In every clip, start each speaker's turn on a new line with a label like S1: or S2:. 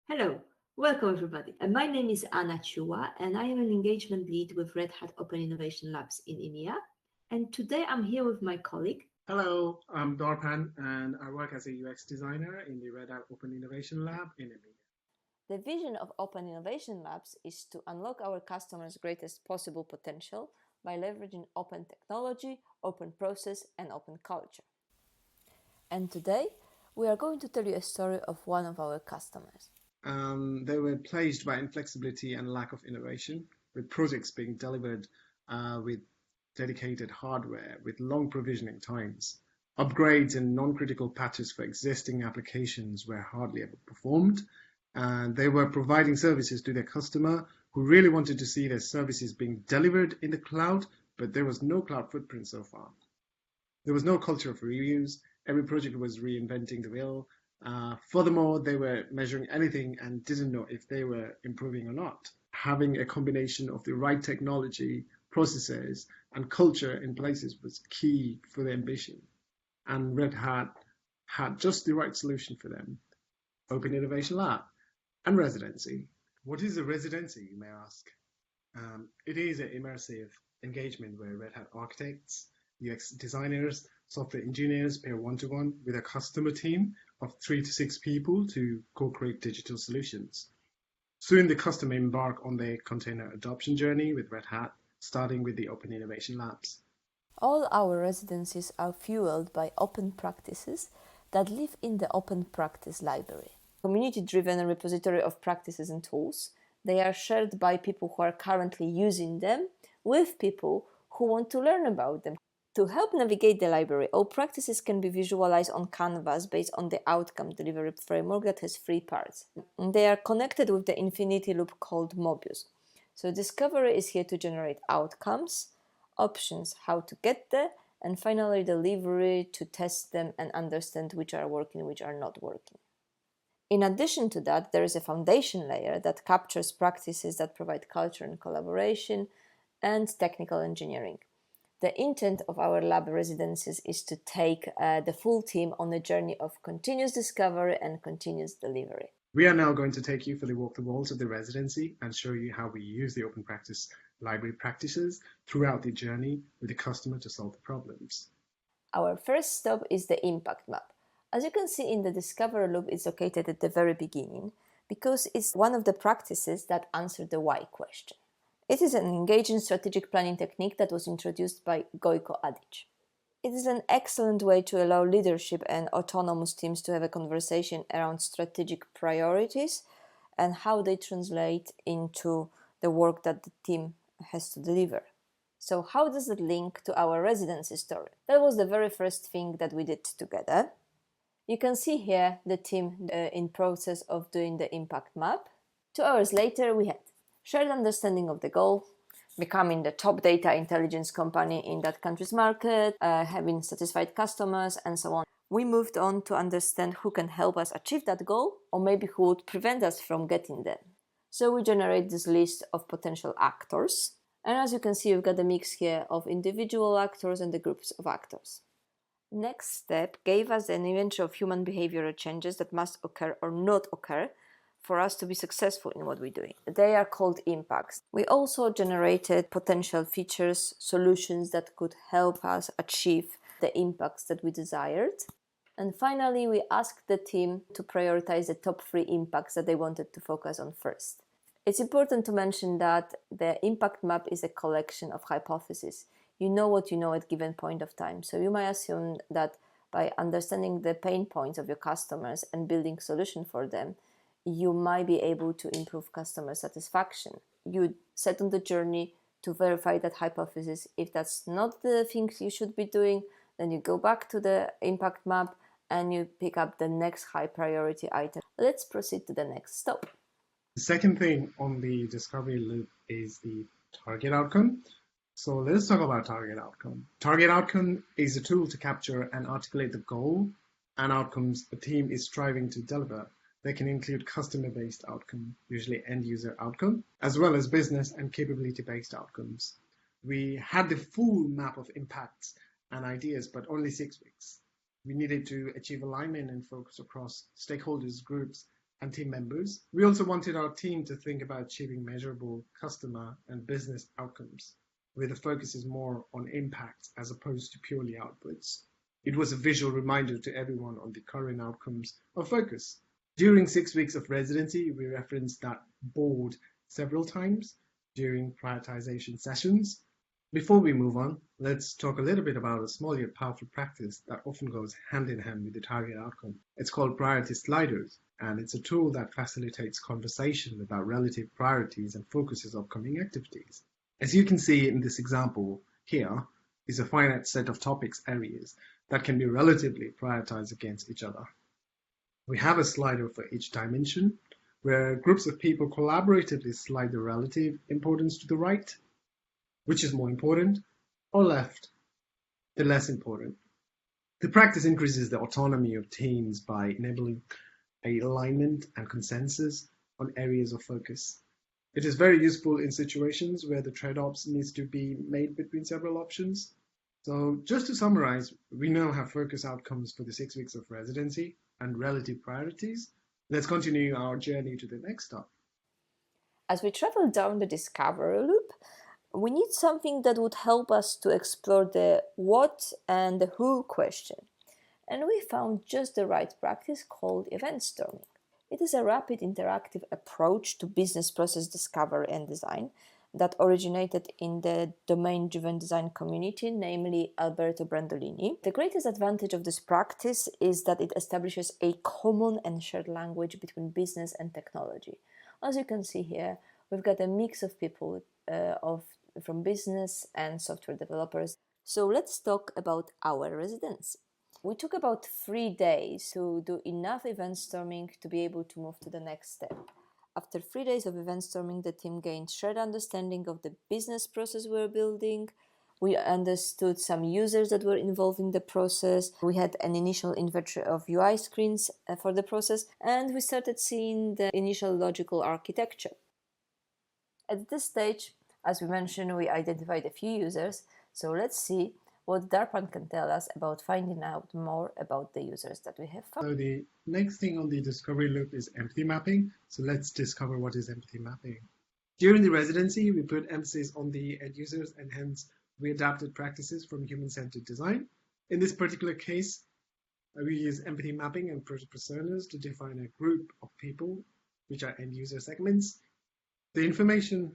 S1: Hello, welcome everybody. My name is Anna Chua and I am an engagement lead with Red Hat Open Innovation Labs in EMEA. And today I'm here with my colleague.
S2: Hello, I'm Dorpan and I work as a UX designer in the Red Hat Open Innovation Lab in EMEA.
S3: The vision of Open Innovation Labs is to unlock our customers' greatest possible potential by leveraging open technology, open process, and open culture. And today, we are going to tell you a story of one of our customers.
S2: They were plagued by inflexibility and lack of innovation, with projects being delivered with dedicated hardware with long provisioning times. Upgrades and non-critical patches for existing applications were hardly ever performed, and they were providing services to their customer who really wanted to see their services being delivered in the cloud, but there was no cloud footprint so far. There was no culture of reuse. Every project was reinventing the wheel. Furthermore, they were measuring anything and didn't know if they were improving or not. Having a combination of the right technology, processes, and culture in places was key for their ambition. And Red Hat had just the right solution for them: Open Innovation Lab and Residency. What is a residency, you may ask? It is an immersive engagement where Red Hat architects, UX designers, software engineers pair one-to-one with a customer team of 3 to 6 people to co-create digital solutions. Soon the customer embark on their container adoption journey with Red Hat, starting with the Open Innovation Labs.
S3: All our residencies are fueled by open practices that live in the Open Practice Library. Community-driven repository of practices and tools. They are shared by people who are currently using them with people who want to learn about them. To help navigate the library, all practices can be visualized on Canvas based on the outcome delivery framework that has 3 parts. They are connected with the infinity loop called Mobius. So discovery is here to generate outcomes, options how to get there, and finally delivery to test them and understand which are working, which are not working. In addition to that, there is a foundation layer that captures practices that provide culture and collaboration and technical engineering. The intent of our lab residencies is to take the full team on a journey of continuous discovery and continuous delivery.
S2: We are now going to take you for the walk the walls of the residency and show you how we use the open practice library practices throughout the journey with the customer to solve the problems.
S3: Our first stop is the impact map. As you can see in the discovery loop, it's located at the very beginning because it's one of the practices that answer the why question. It is an engaging strategic planning technique that was introduced by Gojko Adic. It is an excellent way to allow leadership and autonomous teams to have a conversation around strategic priorities and how they translate into the work that the team has to deliver. So how does it link to our residency story? That was the very first thing that we did together. You can see here the team in process of doing the impact map. 2 hours later, we had shared understanding of the goal, becoming the top data intelligence company in that country's market, having satisfied customers, and so on. We moved on to understand who can help us achieve that goal, or maybe who would prevent us from getting there. So we generate this list of potential actors. And as you can see, we've got a mix here of individual actors and the groups of actors. Next step gave us an inventory of human behavioral changes that must occur or not occur for us to be successful in what we're doing. They are called impacts. We also generated potential features, solutions that could help us achieve the impacts that we desired. And finally, we asked the team to prioritize the top 3 impacts that they wanted to focus on first. It's important to mention that the impact map is a collection of hypotheses. You know what you know at a given point of time. So you might assume that by understanding the pain points of your customers and building solution for them, you might be able to improve customer satisfaction. You set on the journey to verify that hypothesis. If that's not the things you should be doing, then you go back to the impact map and you pick up the next high priority item. Let's proceed to the next stop.
S2: The second thing on the discovery loop is the target outcome. So let's talk about target outcome. Target outcome is a tool to capture and articulate the goal and outcomes a team is striving to deliver. They can include customer-based outcome, usually end-user outcome, as well as business and capability-based outcomes. We had the full map of impacts and ideas, but only 6 weeks. We needed to achieve alignment and focus across stakeholders, groups, and team members. We also wanted our team to think about achieving measurable customer and business outcomes, where the focus is more on impact as opposed to purely outputs. It was a visual reminder to everyone on the current outcomes of focus. During 6 weeks of residency, we referenced that board several times during prioritization sessions. Before we move on, let's talk a little bit about a small yet powerful practice that often goes hand in hand with the target outcome. It's called priority sliders, and it's a tool that facilitates conversation about relative priorities and focuses upcoming activities. As you can see in this example here, is a finite set of topics areas that can be relatively prioritized against each other. We have a slider for each dimension, where groups of people collaboratively slide the relative importance to the right, which is more important, or left, the less important. The practice increases the autonomy of teams by enabling alignment and consensus on areas of focus. It is very useful in situations where the trade-offs needs to be made between several options. So just to summarize, we now have focus outcomes for the 6 weeks of residency and relative priorities. Let's continue our journey to the next stop.
S3: As we travel down the discovery loop, we need something that would help us to explore the what and the who question. And we found just the right practice called event storming. It is a rapid interactive approach to business process discovery and design that originated in the domain-driven design community, namely Alberto Brandolini. The greatest advantage of this practice is that it establishes a common and shared language between business and technology. As you can see here, we've got a mix of people from business and software developers. So let's talk about our residency. We took about 3 days to do enough event storming to be able to move to the next step. After 3 days of event storming, the team gained shared understanding of the business process we're building. We understood some users that were involved in the process. We had an initial inventory of UI screens for the process, and we started seeing the initial logical architecture. At this stage, as we mentioned, we identified a few users, so let's see what Darpan can tell us about finding out more about the users that we have found.
S2: So the next thing on the discovery loop is empathy mapping. So let's discover what is empathy mapping. During the residency, we put emphasis on the end users, and hence we adapted practices from human-centered design. In this particular case, we use empathy mapping and personas to define a group of people, which are end user segments. The information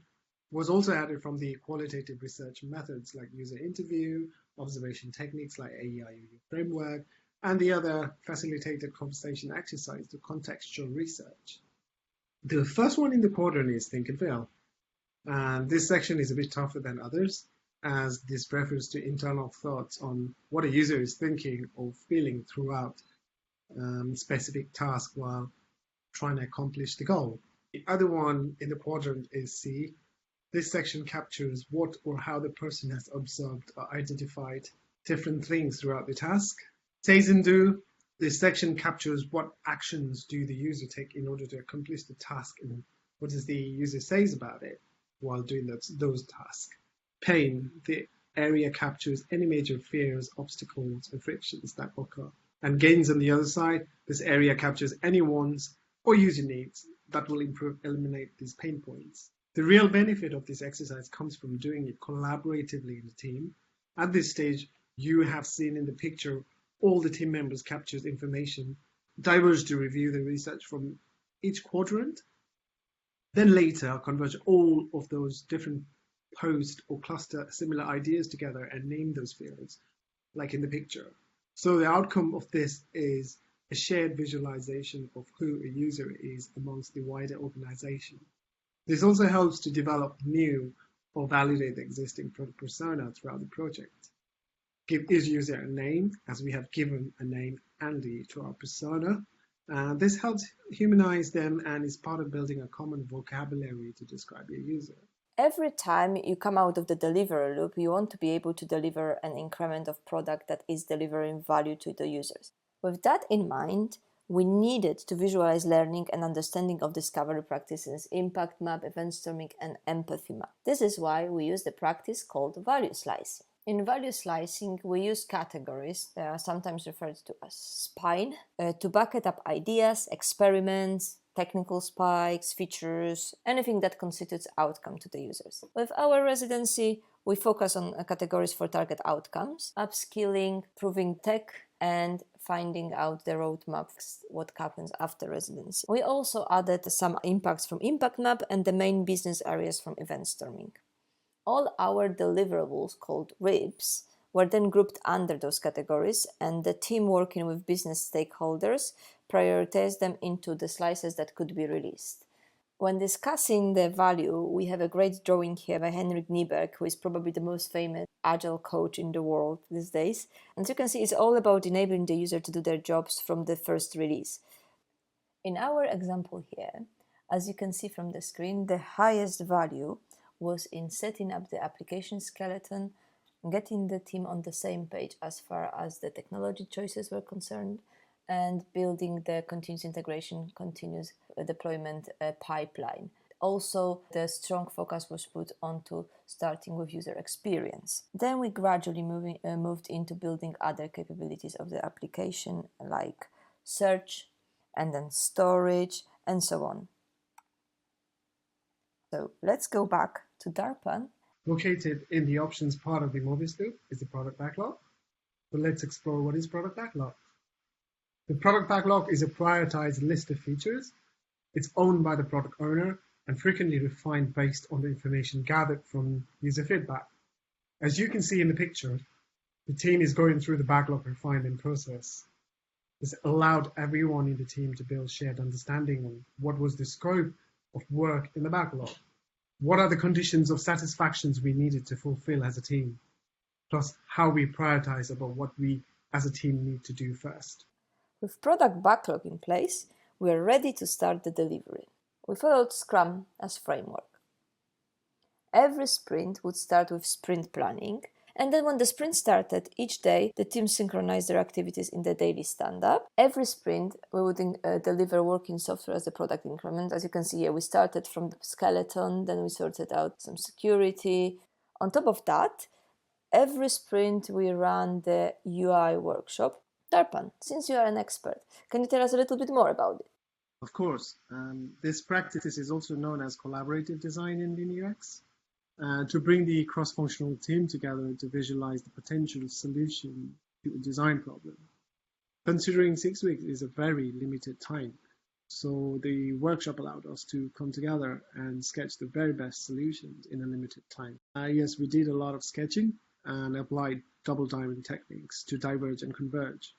S2: was also added from the qualitative research methods like user interview, observation techniques like AEI framework, and the other facilitated conversation exercise to contextual research. The first one in the quadrant is think and feel. And this section is a bit tougher than others, as this refers to internal thoughts on what a user is thinking or feeling throughout specific task while trying to accomplish the goal. The other one in the quadrant is C. This section captures what or how the person has observed or identified different things throughout the task. Says and do. This section captures what actions do the user take in order to accomplish the task and what does the user says about it while doing those tasks. Pain. The area captures any major fears, obstacles, and frictions that occur. And gains on the other side. This area captures any wants or user needs that will eliminate these pain points. The real benefit of this exercise comes from doing it collaboratively in a team. At this stage, you have seen in the picture all the team members captures information, diverge to review the research from each quadrant, then later converge all of those different post or cluster similar ideas together and name those fields, like in the picture. So the outcome of this is a shared visualization of who a user is amongst the wider organization. This also helps to develop new or validate the existing product persona throughout the project. Give each user a name, as we have given a name Andy to our persona. This helps humanize them and is part of building a common vocabulary to describe your user.
S3: Every time you come out of the delivery loop, you want to be able to deliver an increment of product that is delivering value to the users. With that in mind, we needed to visualize learning and understanding of discovery practices, impact map, event storming, and empathy map. This is why we use the practice called value slicing. In value slicing, we use categories, sometimes referred to as spine, to bucket up ideas, experiments, technical spikes, features, anything that constitutes outcome to the users. With our residency, we focus on categories for target outcomes, upskilling, proving tech, and finding out the roadmaps, what happens after residency. We also added some impacts from Impact Map and the main business areas from event storming. All our deliverables, called RIBs, were then grouped under those categories, and the team working with business stakeholders prioritized them into the slices that could be released. When discussing the value, we have a great drawing here by Henrik Nieberg, who is probably the most famous agile coach in the world these days. And as you can see, it's all about enabling the user to do their jobs from the first release. In our example here, as you can see from the screen, the highest value was in setting up the application skeleton, getting the team on the same page as far as the technology choices were concerned, and building the continuous integration, continuous deployment pipeline. Also, the strong focus was put onto starting with user experience. Then we gradually moved into building other capabilities of the application, like search, and then storage, and so on. So let's go back to DARPAN.
S2: Located in the options part of the Mobius loop is the product backlog. So let's explore what is product backlog. The product backlog is a prioritized list of features. It's owned by the product owner and frequently refined based on the information gathered from user feedback. As you can see in the picture, the team is going through the backlog refinement process. This allowed everyone in the team to build shared understanding on what was the scope of work in the backlog. What are the conditions of satisfactions we needed to fulfill as a team, plus how we prioritize about what we as a team need to do first.
S3: With product backlog in place, we are ready to start the delivery. We followed Scrum as framework. Every sprint would start with sprint planning, and then when the sprint started, each day the team synchronized their activities in the daily stand-up. Every sprint we would deliver working software as a product increment. As you can see here, we started from the skeleton, then we sorted out some security. On top of that, every sprint we ran the UI workshop. Darpan, since you are an expert, can you tell us a little bit more about it?
S2: Of course. This practice is also known as collaborative design in Lean UX, to bring the cross-functional team together to visualize the potential solution to a design problem. Considering 6 weeks is a very limited time, so the workshop allowed us to come together and sketch the very best solutions in a limited time. Yes, we did a lot of sketching and applied double diamond techniques to diverge and converge.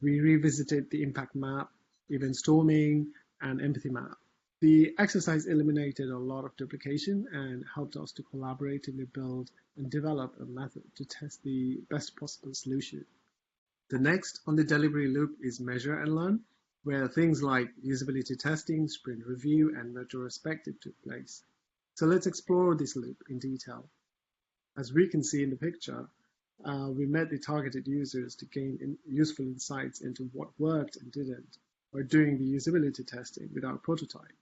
S2: We revisited the impact map, event storming, and empathy map. The exercise eliminated a lot of duplication and helped us to collaboratively build and develop a method to test the best possible solution. The next on the delivery loop is measure and learn, where things like usability testing, sprint review, and retrospective took place. So let's explore this loop in detail. As we can see in the picture, we met the targeted users to gain useful insights into what worked and didn't, by doing the usability testing with our prototype.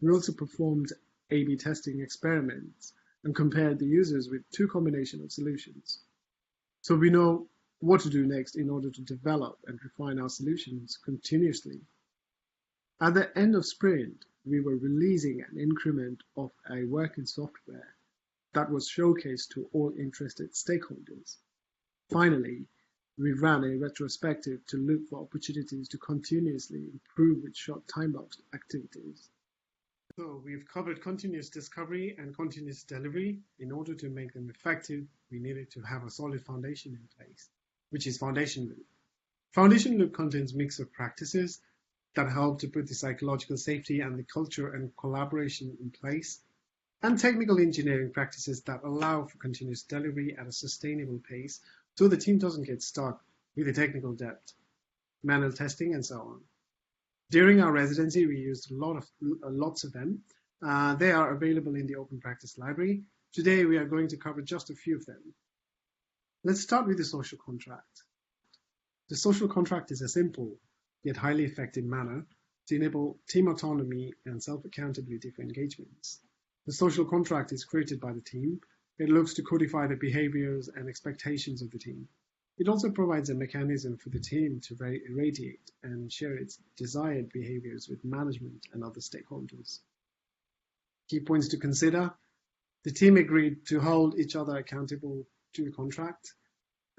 S2: We also performed A/B testing experiments and compared the users with 2 combinations of solutions. So we know what to do next in order to develop and refine our solutions continuously. At the end of sprint, we were releasing an increment of a working software that was showcased to all interested stakeholders. Finally, we ran a retrospective to look for opportunities to continuously improve with short time-boxed activities. So we've covered continuous discovery and continuous delivery. In order to make them effective, we needed to have a solid foundation in place, which is Foundation Loop. Foundation Loop contains a mix of practices that help to put the psychological safety and the culture and collaboration in place, and technical engineering practices that allow for continuous delivery at a sustainable pace so the team doesn't get stuck with the technical debt, manual testing, and so on. During our residency, we used lots of them. They are available in the Open Practice Library. Today, we are going to cover just a few of them. Let's start with the social contract. The social contract is a simple yet highly effective manner to enable team autonomy and self-accountability for engagements. The social contract is created by the team. It looks to codify the behaviors and expectations of the team. It also provides a mechanism for the team to radiate and share its desired behaviors with management and other stakeholders. Key points to consider: the team agreed to hold each other accountable to the contract.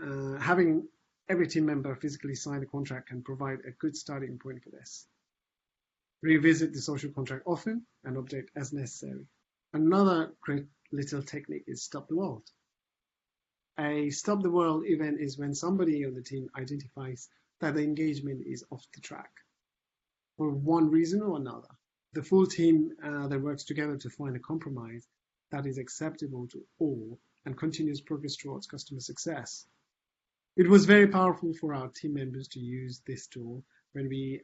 S2: Having every team member physically sign a contract can provide a good starting point for this. Revisit the social contract often and update as necessary. Another great little technique is stop the world. A stop the world event is when somebody on the team identifies that the engagement is off the track for one reason or another. The full team then works together to find a compromise that is acceptable to all and continues progress towards customer success. It was very powerful for our team members to use this tool when we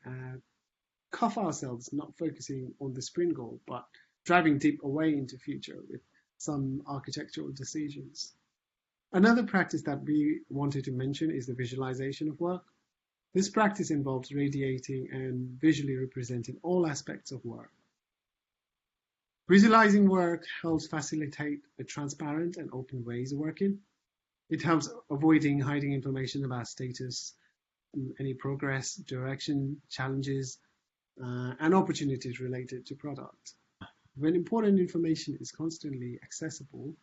S2: cuff ourselves not focusing on the sprint goal, but driving deep away into future with some architectural decisions. Another practice that we wanted to mention is the visualization of work. This practice involves radiating and visually representing all aspects of work. Visualizing work helps facilitate a transparent and open ways of working. It helps avoiding hiding information about status, any progress, direction, challenges, and opportunities related to product. When important information is constantly accessible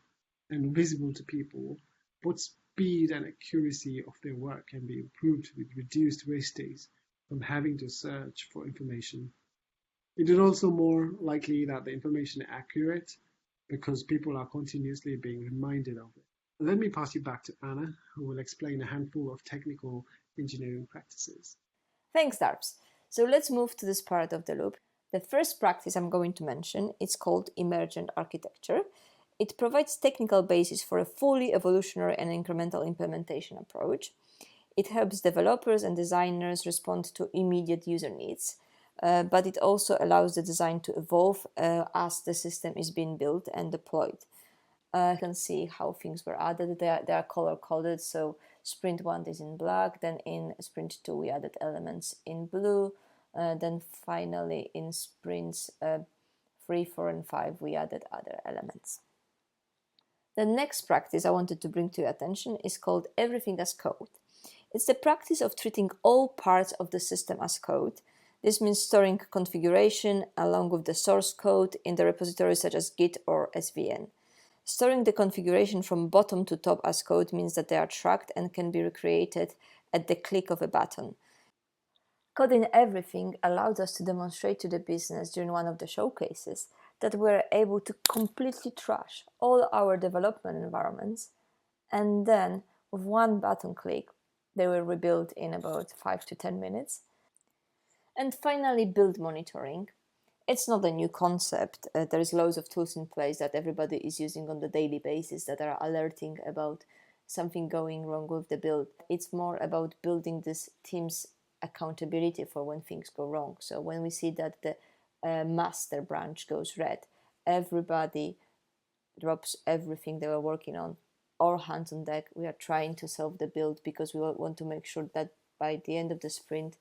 S2: and visible to people, both speed and accuracy of their work can be improved with reduced wastage from having to search for information. It is also more likely that the information is accurate because people are continuously being reminded of it. Let me pass you back to Anna, who will explain a handful of technical engineering practices.
S3: Thanks, Darbs. So let's move to this part of the loop. The first practice I'm going to mention is called emergent architecture. It provides technical basis for a fully evolutionary and incremental implementation approach. It helps developers and designers respond to immediate user needs, but it also allows the design to evolve as the system is being built and deployed. You can see how things were added. They are color-coded, so sprint 1 is in black, then in sprint 2 we added elements in blue, then finally in sprints 3, 4, and 5 we added other elements. The next practice I wanted to bring to your attention is called everything as code. It's the practice of treating all parts of the system as code. This means storing configuration along with the source code in the repositories such as Git or SVN. Storing the configuration from bottom to top as code means that they are tracked and can be recreated at the click of a button. Coding everything allowed us to demonstrate to the business during one of the showcases that we're able to completely trash all our development environments, and then with one button click they were rebuilt in about 5 to 10 minutes. And finally, build monitoring. It's not a new concept. There is loads of tools in place that everybody is using on the daily basis that are alerting about something going wrong with the build. It's more about building this team's accountability for when things go wrong. So when we see that the master branch goes red, everybody drops everything they were working on. All hands on deck. We are trying to solve the build because we want to make sure that by the end of the sprint,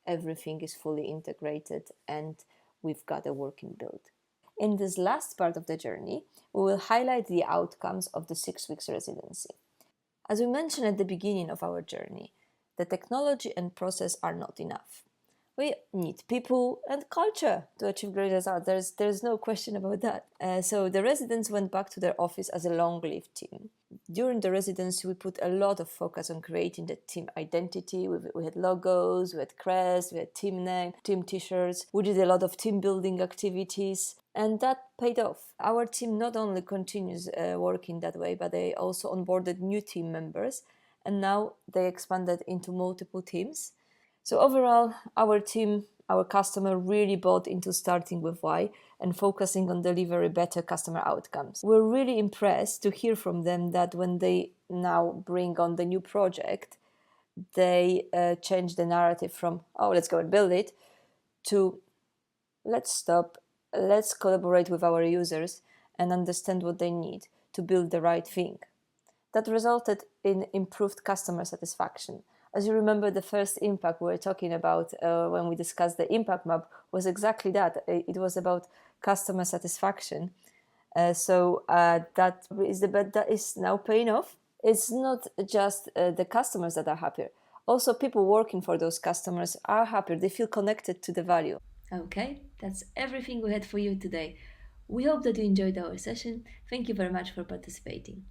S3: everything is fully integrated and we've got a working build. In this last part of the journey, we will highlight the outcomes of the 6 weeks residency. As we mentioned at the beginning of our journey, the technology and process are not enough. We need people and culture to achieve great results. There's no question about that. So the residents went back to their office as a long-lived team. During the residency, we put a lot of focus on creating the team identity. We had logos, we had crests, we had team name, team t-shirts. We did a lot of team building activities, and that paid off. Our team not only continues working that way, but they also onboarded new team members, and now they expanded into multiple teams. So overall, our team, our customer really bought into starting with why and focusing on delivering better customer outcomes. We're really impressed to hear from them that when they now bring on the new project, they change the narrative from, oh, let's go and build it, to let's stop, let's collaborate with our users and understand what they need to build the right thing. That resulted in improved customer satisfaction. As you remember, the first impact we were talking about when we discussed the impact map was exactly that. It was about customer satisfaction. So that is now paying off. It's not just the customers that are happier. Also, people working for those customers are happier. They feel connected to the value.
S1: Okay, that's everything we had for you today. We hope that you enjoyed our session. Thank you very much for participating.